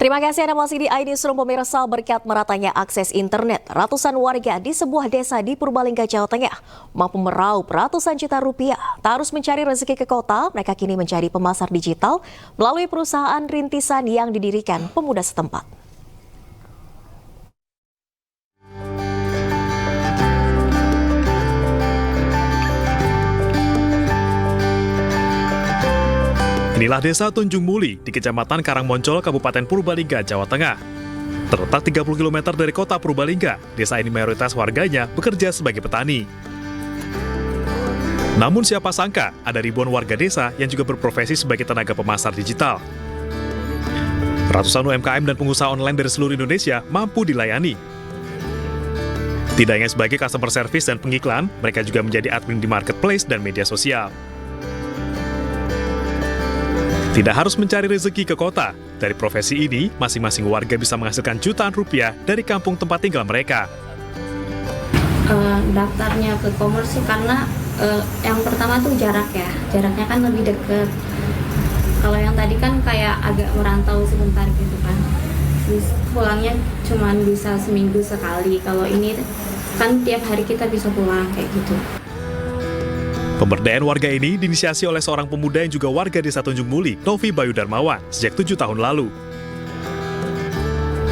Terima kasih Anda masih di iNewsroom pemirsa. Berkat meratanya akses internet, ratusan warga di sebuah desa di Purbalingga, Jawa Tengah mampu meraup ratusan juta rupiah. Tak harus mencari rezeki ke kota, mereka kini menjadi pemasar digital melalui perusahaan rintisan yang didirikan pemuda setempat. Inilah Desa Tunjung Muli di Kecamatan Karangmoncol, Kabupaten Purbalingga, Jawa Tengah. Terletak 30 km dari kota Purbalingga, desa ini mayoritas warganya bekerja sebagai petani. Namun siapa sangka ada ribuan warga desa yang juga berprofesi sebagai tenaga pemasar digital. Ratusan UMKM dan pengusaha online dari seluruh Indonesia mampu dilayani. Tidak hanya sebagai customer service dan pengiklan, mereka juga menjadi admin di marketplace dan media sosial. Tidak harus mencari rezeki ke kota. Dari profesi ini, masing-masing warga bisa menghasilkan jutaan rupiah dari kampung tempat tinggal mereka. Daftarnya ke e-commerce karena yang pertama tuh jarak ya. Jaraknya kan lebih dekat. Kalau yang tadi kan kayak agak merantau sebentar gitu kan. Terus pulangnya cuma bisa seminggu sekali. Kalau ini kan tiap hari kita bisa pulang kayak gitu. Pemberdayaan warga ini diinisiasi oleh seorang pemuda yang juga warga desa Tunjung Muli, Novi Bayu Darmawan, sejak 7 tahun lalu.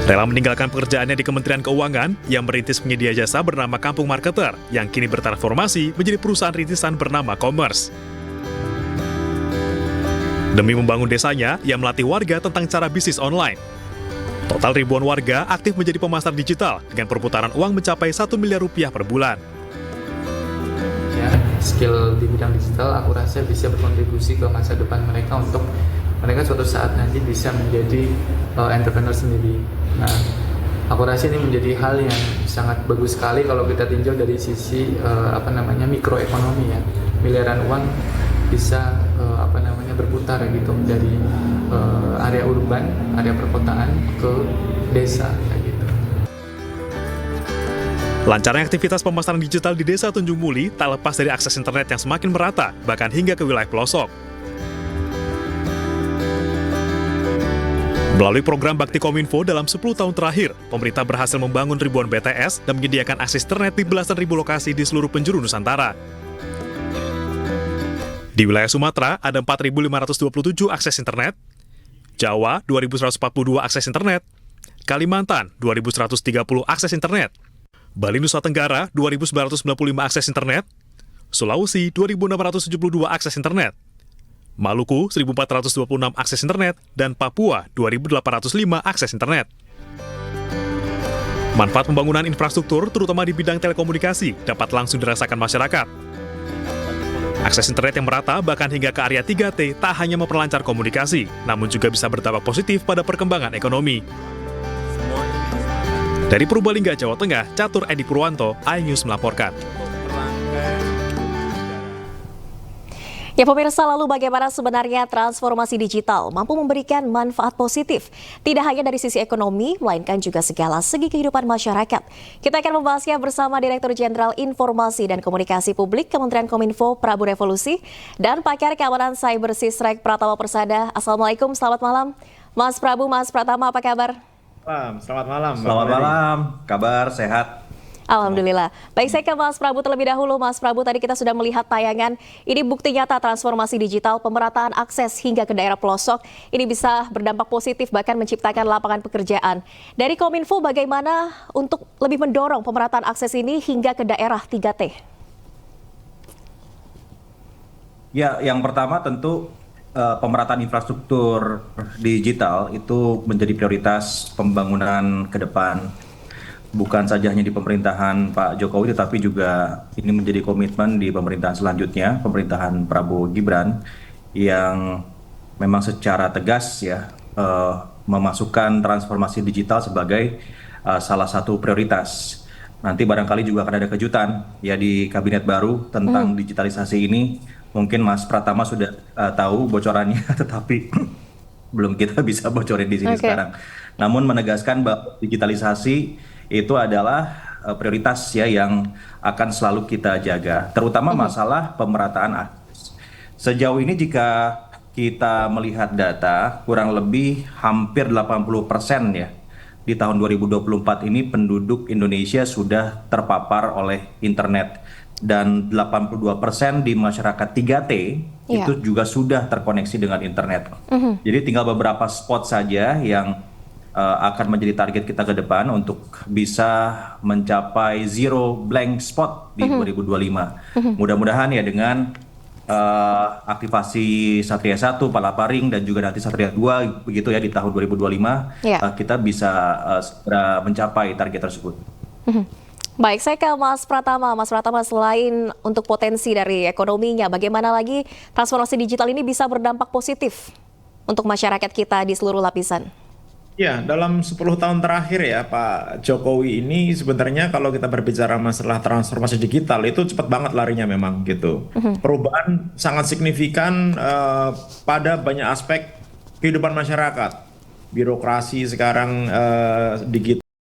Rela meninggalkan pekerjaannya di Kementerian Keuangan, yang merintis penyedia jasa bernama Kampung Marketer, yang kini bertransformasi menjadi perusahaan rintisan bernama Commerce. Demi membangun desanya, ia melatih warga tentang cara bisnis online. Total ribuan warga aktif menjadi pemasar digital dengan perputaran uang mencapai 1 miliar rupiah per bulan. Skill di bidang digital aku rasa bisa berkontribusi ke masa depan mereka untuk mereka suatu saat nanti bisa menjadi entrepreneur sendiri. Nah, aku rasa ini menjadi hal yang sangat bagus sekali kalau kita tinjau dari sisi mikroekonomi ya. Miliaran uang bisa berputar gitu dari area urban, area perkotaan ke desa kayak gitu. Lancarnya aktivitas pemasaran digital di Desa Tunjung Muli tak lepas dari akses internet yang semakin merata, bahkan hingga ke wilayah pelosok. Melalui program Bakti Kominfo dalam 10 tahun terakhir, pemerintah berhasil membangun ribuan BTS dan menyediakan akses internet di belasan ribu lokasi di seluruh penjuru Nusantara. Di wilayah Sumatera ada 4.527 akses internet, Jawa 2.142 akses internet, Kalimantan 2.130 akses internet, Bali Nusa Tenggara 2.995 akses internet, Sulawesi 2.672 akses internet, Maluku 1.426 akses internet, dan Papua 2.805 akses internet. Manfaat pembangunan infrastruktur terutama di bidang telekomunikasi dapat langsung dirasakan masyarakat. Akses internet yang merata bahkan hingga ke area 3T tak hanya memperlancar komunikasi, namun juga bisa berdampak positif pada perkembangan ekonomi. Dari Purbalingga, Jawa Tengah, Catur Edi Purwanto, iNews melaporkan. Ya pemirsa, lalu bagaimana sebenarnya transformasi digital mampu memberikan manfaat positif? Tidak hanya dari sisi ekonomi, melainkan juga segala segi kehidupan masyarakat. Kita akan membahasnya bersama Direktur Jenderal Informasi dan Komunikasi Publik Kementerian Kominfo, Prabu Revolusi, dan pakar keamanan cyber Sisrek Pratama Persada. Assalamualaikum, selamat malam. Mas Prabu, Mas Pratama, apa kabar? Selamat malam. Selamat malam, kabar sehat? Alhamdulillah. Baik, saya ke Mas Prabu terlebih dahulu. Mas Prabu, tadi kita sudah melihat tayangan. Ini bukti nyata transformasi digital, pemerataan akses hingga ke daerah pelosok. Ini bisa berdampak positif bahkan menciptakan lapangan pekerjaan. Dari Kominfo, bagaimana untuk lebih mendorong pemerataan akses ini hingga ke daerah 3T? Ya, yang pertama tentu pemerataan infrastruktur digital itu menjadi prioritas pembangunan ke depan. Bukan saja hanya di pemerintahan Pak Jokowi, tetapi juga ini menjadi komitmen di pemerintahan selanjutnya, pemerintahan Prabowo Gibran, yang memang secara tegas ya memasukkan transformasi digital sebagai salah satu prioritas. Nanti barangkali juga akan ada kejutan ya di kabinet baru tentang digitalisasi ini. Mungkin Mas Pratama sudah tahu bocorannya, tetapi belum kita bisa bocorin di sini sekarang. Namun menegaskan bahwa digitalisasi itu adalah prioritas ya yang akan selalu kita jaga, terutama masalah pemerataan akses. Sejauh ini jika kita melihat data, kurang lebih hampir 80% ya. Di tahun 2024 ini penduduk Indonesia sudah terpapar oleh internet. Dan 82% di masyarakat 3T Iya. itu juga sudah terkoneksi dengan internet. Jadi tinggal beberapa spot saja yang akan menjadi target kita ke depan untuk bisa mencapai zero blank spot di 2025. Mudah-mudahan ya dengan aktivasi Satria 1, Palaparing, dan juga nanti Satria 2 begitu ya di tahun 2025 Iya. kita bisa segera mencapai target tersebut. Baik, saya ke Mas Pratama. Mas Pratama, selain untuk potensi dari ekonominya, bagaimana lagi transformasi digital ini bisa berdampak positif untuk masyarakat kita di seluruh lapisan? Ya, dalam 10 tahun terakhir ya Pak Jokowi ini sebenarnya kalau kita berbicara masalah transformasi digital itu cepat banget larinya memang gitu. Perubahan sangat signifikan pada banyak aspek kehidupan masyarakat. Birokrasi sekarang digital.